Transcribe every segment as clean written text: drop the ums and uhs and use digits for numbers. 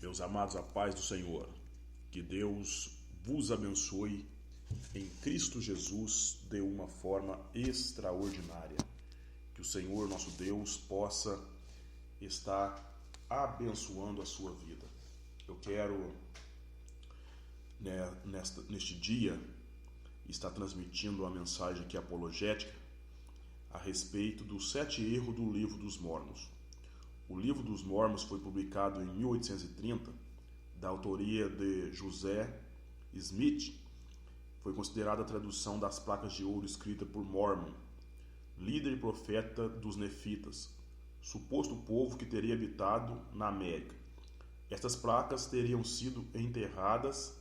Meus amados, a paz do Senhor, que Deus vos abençoe em Cristo Jesus de uma forma extraordinária. Que o Senhor, nosso Deus, possa estar abençoando a sua vida. Eu quero, neste dia, estar transmitindo uma mensagem aqui apologética a respeito dos 7 erros do Livro dos Mormons. O Livro dos Mormons foi publicado em 1830, da autoria de José Smith. Foi considerada a tradução das placas de ouro escrita por Mormon, líder e profeta dos Nefitas, suposto povo que teria habitado na América. Estas placas teriam sido enterradas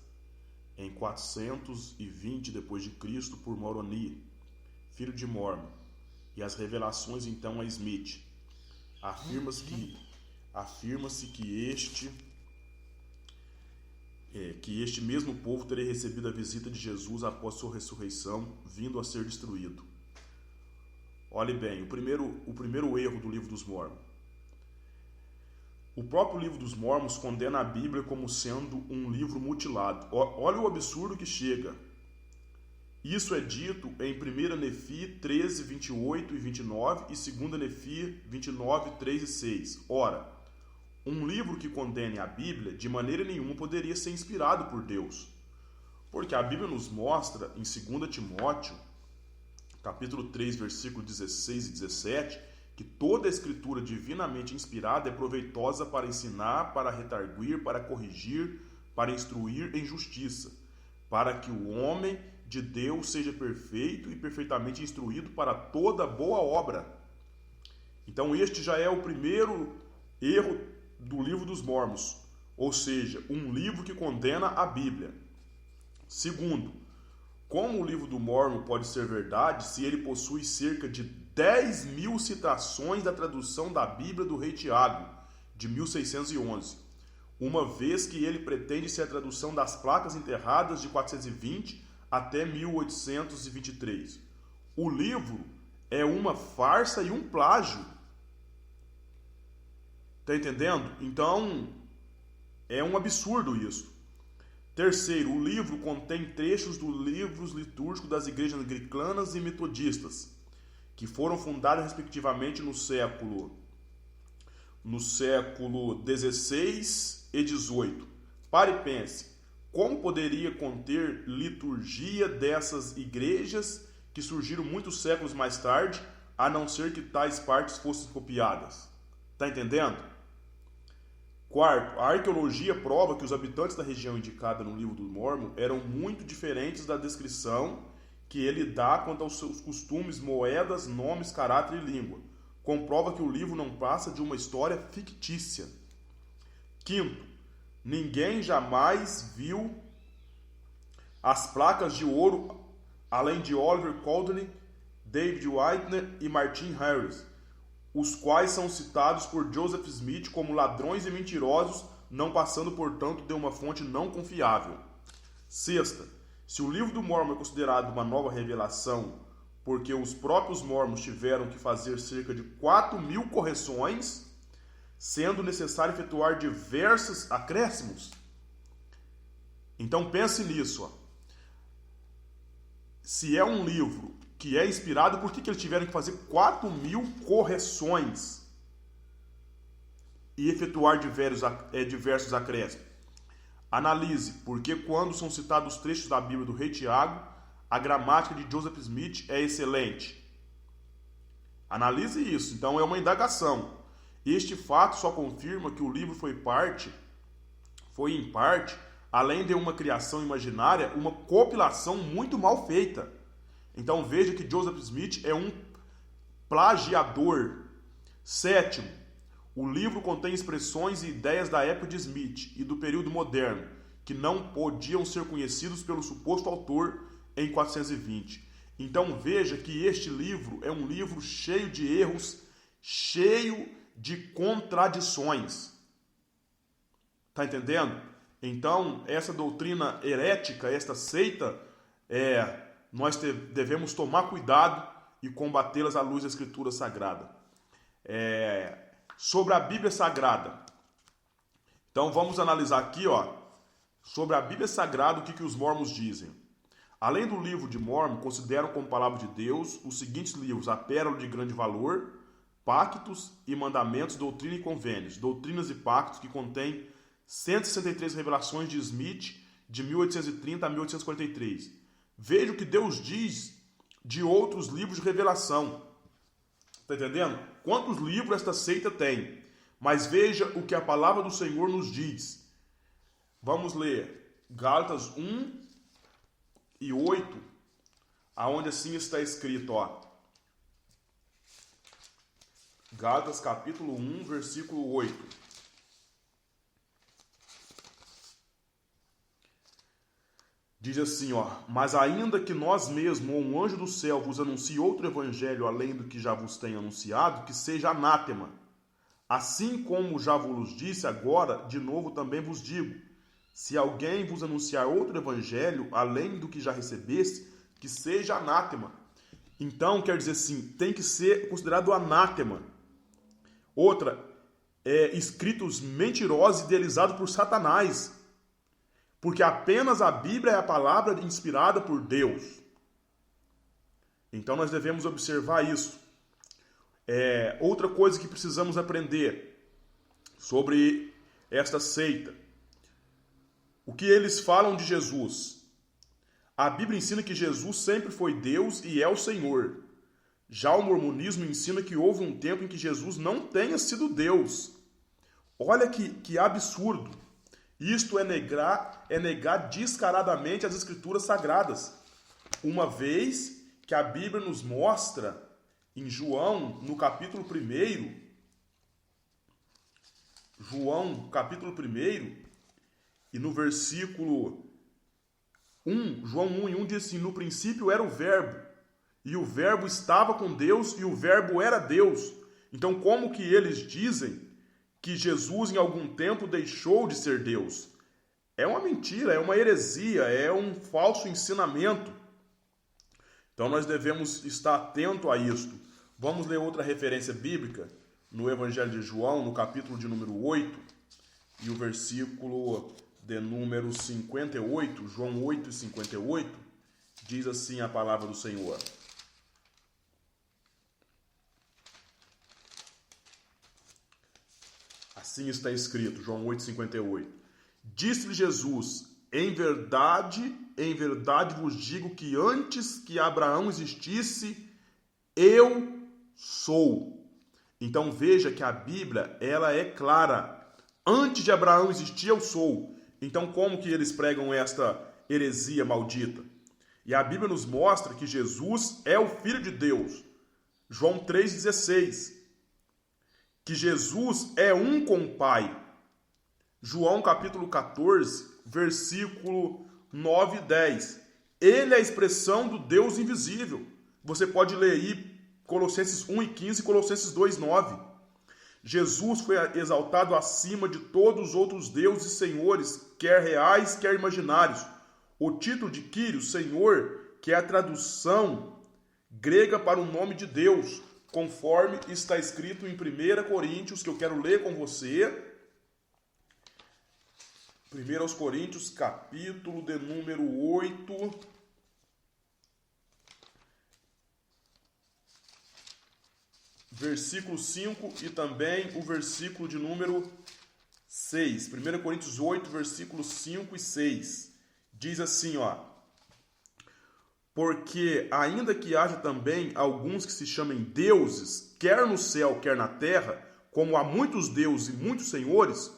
em 420 d.C. por Moroni, filho de Mormon, e as revelações então a Smith. Afirma-se que este mesmo povo teria recebido a visita de Jesus após sua ressurreição, vindo a ser destruído. Olhe bem, o primeiro erro do Livro dos Mormons. O próprio Livro dos Mormons condena a Bíblia como sendo um livro mutilado. Olha o absurdo que chega. Isso é dito em 1 Nefi 13, 28 e 29 e 2 Nefi 29, 3 e 6. Ora, um livro que condene a Bíblia de maneira nenhuma poderia ser inspirado por Deus. Porque a Bíblia nos mostra em 2 Timóteo, capítulo 3, versículos 16 e 17, que toda a escritura divinamente inspirada é proveitosa para ensinar, para redarguir, para corrigir, para instruir em justiça, para que o homem de Deus seja perfeito e perfeitamente instruído para toda boa obra. Então este já é o primeiro erro do Livro dos Mormons, ou seja, um livro que condena a Bíblia. Segundo, como o Livro do Mormon pode ser verdade se ele possui cerca de 10.000 citações da tradução da Bíblia do rei Tiago, de 1611, uma vez que ele pretende ser a tradução das placas enterradas de 420 até 1823. O livro é uma farsa e um plágio. Está entendendo? Então, é um absurdo isso. Terceiro, o livro contém trechos dos livros litúrgicos das igrejas anglicanas e metodistas, que foram fundadas respectivamente no século XVI e XVIII. Pare e pense. Como poderia conter liturgia dessas igrejas que surgiram muitos séculos mais tarde, a não ser que tais partes fossem copiadas? Está entendendo? Quarto, a arqueologia prova que os habitantes da região indicada no Livro do Mormon eram muito diferentes da descrição que ele dá quanto aos seus costumes, moedas, nomes, caráter e língua. Comprova que o livro não passa de uma história fictícia. Quinto, ninguém jamais viu as placas de ouro além de Oliver Cowdery, David Whitener e Martin Harris, os quais são citados por Joseph Smith como ladrões e mentirosos, não passando, portanto, de uma fonte não confiável. Sexta, se o Livro do Mormon é considerado uma nova revelação porque os próprios mormons tiveram que fazer cerca de 4.000 correções, sendo necessário efetuar diversos acréscimos. Então pense nisso. Se é um livro que é inspirado, por que eles tiveram que fazer 4.000 correções e efetuar diversos acréscimos? Analise, porque quando são citados os trechos da Bíblia do rei Tiago, a gramática de Joseph Smith é excelente. Analise isso, então é uma indagação. Este fato só confirma que o livro foi em parte, além de uma criação imaginária, uma compilação muito mal feita. Então veja que Joseph Smith é um plagiador. Sétimo, o livro contém expressões e ideias da época de Smith e do período moderno, que não podiam ser conhecidos pelo suposto autor em 420. Então veja que este livro é um livro cheio de erros, cheio de contradições. Está entendendo? Então, essa doutrina herética, esta seita, nós devemos tomar cuidado e combatê-las à luz da Escritura Sagrada. Sobre a Bíblia Sagrada. Então vamos analisar aqui, sobre a Bíblia Sagrada, o que os mormons dizem. Além do livro de Mórmon, consideram como palavra de Deus os seguintes livros: A Pérola de Grande Valor, Pactos e Mandamentos, Doutrina e Convênios, Doutrinas e Pactos, que contém 163 revelações de Smith, de 1830 a 1843. Veja o que Deus diz de outros livros de revelação. Está entendendo? Quantos livros esta seita tem? Mas veja o que a palavra do Senhor nos diz. Vamos ler Gálatas 1:8, aonde assim está escrito, Gálatas capítulo 1, versículo 8. Diz assim, mas ainda que nós mesmos ou um anjo do céu vos anuncie outro evangelho além do que já vos tenho anunciado, que seja anátema. Assim como já vos disse agora, de novo também vos digo, se alguém vos anunciar outro evangelho além do que já recebeste, que seja anátema. Então, quer dizer assim, tem que ser considerado anátema. Outra, escritos mentirosos idealizados por Satanás. Porque apenas a Bíblia é a palavra inspirada por Deus. Então nós devemos observar isso. Outra coisa que precisamos aprender sobre esta seita. O que eles falam de Jesus? A Bíblia ensina que Jesus sempre foi Deus e é o Senhor. Já o mormonismo ensina que houve um tempo em que Jesus não tenha sido Deus. Olha que absurdo. Isto é negar descaradamente as Escrituras Sagradas. Uma vez que a Bíblia nos mostra, em João, no capítulo 1, João, capítulo 1, e no versículo 1, João 1:1 diz assim, no princípio era o Verbo, e o Verbo estava com Deus, e o Verbo era Deus. Então, como que eles dizem que Jesus em algum tempo deixou de ser Deus? É uma mentira, é uma heresia, é um falso ensinamento. Então nós devemos estar atento a isto. Vamos ler outra referência bíblica no Evangelho de João, no capítulo de número 8, e o versículo de número 58, João 8:58, diz assim a palavra do Senhor. Assim está escrito, João 8:58. Disse-lhe Jesus, em verdade vos digo que antes que Abraão existisse, eu sou. Então veja que a Bíblia, ela é clara. Antes de Abraão existir, eu sou. Então como que eles pregam esta heresia maldita? E a Bíblia nos mostra que Jesus é o Filho de Deus. João 3,16. Que Jesus é um com o Pai. João capítulo 14, versículo 9 e 10. Ele é a expressão do Deus invisível. Você pode ler aí Colossenses 1:15 e Colossenses 2:9. Jesus foi exaltado acima de todos os outros deuses e senhores, quer reais, quer imaginários. O título de Kyrios, Senhor, que é a tradução grega para o nome de Deus, conforme está escrito em 1 Coríntios, que eu quero ler com você. 1 Coríntios, capítulo de número 8. Versículo 5 e também o versículo de número 6. 1 Coríntios 8, versículos 5 e 6. Diz assim, porque ainda que haja também alguns que se chamem deuses, quer no céu, quer na terra, como há muitos deuses e muitos senhores,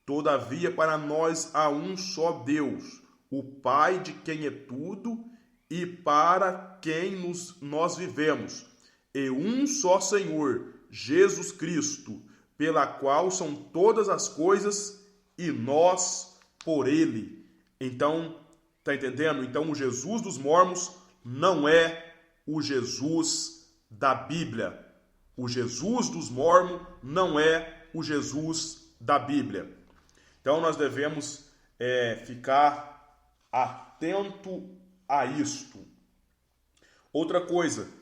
todavia para nós há um só Deus, o Pai de quem é tudo e para quem nós vivemos, e um só Senhor, Jesus Cristo, pela qual são todas as coisas e nós por Ele. Então, tá entendendo? Então o Jesus dos mormons não é o Jesus da Bíblia. O Jesus dos mormons não é o Jesus da Bíblia. Então nós devemos ficar atento a isto. Outra coisa,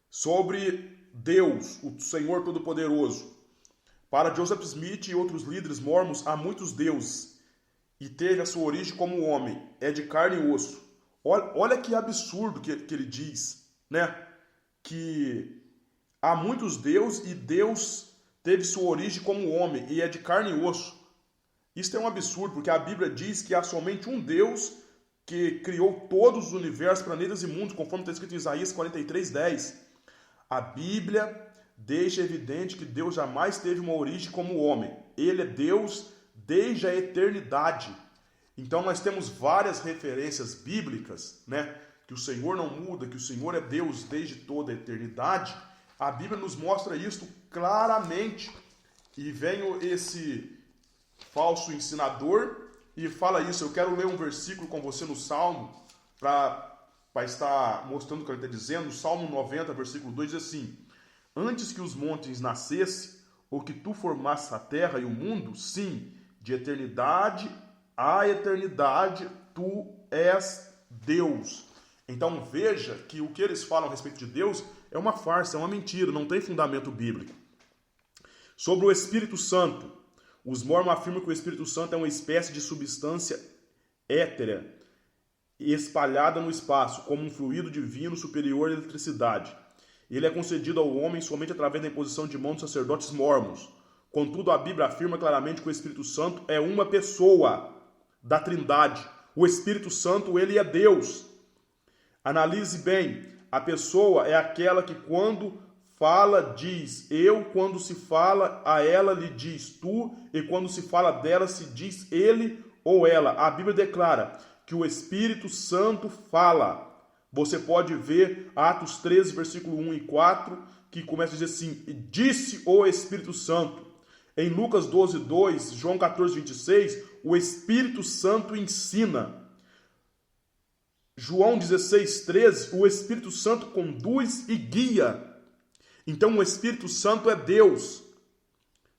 sobre Deus, o Senhor Todo-Poderoso. Para Joseph Smith e outros líderes mormons, há muitos deuses e teve a sua origem como homem, é de carne e osso. Olha que absurdo que ele diz, né? Que há muitos deuses e Deus teve sua origem como homem e é de carne e osso. Isso é um absurdo, porque a Bíblia diz que há somente um Deus que criou todos os universos, planetas e mundos, conforme está escrito em Isaías 43:10. A Bíblia deixa evidente que Deus jamais teve uma origem como homem. Ele é Deus desde a eternidade. Então nós temos várias referências bíblicas, né? Que o Senhor não muda, que o Senhor é Deus desde toda a eternidade. A Bíblia nos mostra isso claramente. E vem esse falso ensinador e fala isso. Eu quero ler um versículo com você no Salmo para estar mostrando o que ele está dizendo. O Salmo 90, versículo 2 diz assim: antes que os montes nascessem, ou que tu formasses a terra e o mundo, sim, de eternidade a eternidade, tu és Deus. Então veja que o que eles falam a respeito de Deus é uma farsa, é uma mentira, não tem fundamento bíblico. Sobre o Espírito Santo, os mormons afirmam que o Espírito Santo é uma espécie de substância étera espalhada no espaço, como um fluido divino superior à eletricidade. Ele é concedido ao homem somente através da imposição de mãos dos sacerdotes mormons. Contudo, a Bíblia afirma claramente que o Espírito Santo é uma pessoa da Trindade. O Espírito Santo, ele é Deus. Analise bem. A pessoa é aquela que quando fala diz eu, quando se fala a ela lhe diz tu, e quando se fala dela se diz ele ou ela. A Bíblia declara que o Espírito Santo fala. Você pode ver Atos 13, versículo 1 e 4, que começa a dizer assim: disse o Espírito Santo. Em Lucas 12, 2, João 14, 26, o Espírito Santo ensina. João 16, 13, o Espírito Santo conduz e guia. Então o Espírito Santo é Deus.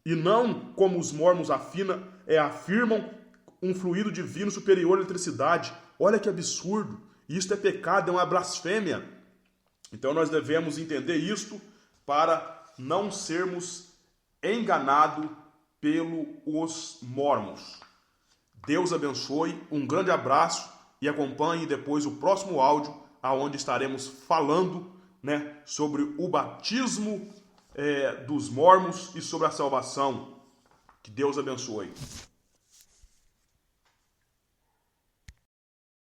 E não, como os mormons afirmam, um fluido divino superior à eletricidade. Olha que absurdo. Isto é pecado, é uma blasfêmia. Então nós devemos entender isto para não sermos enganados pelos mormons. Deus abençoe, um grande abraço e acompanhe depois o próximo áudio, aonde estaremos falando, né, sobre o batismo dos mormons e sobre a salvação. Que Deus abençoe.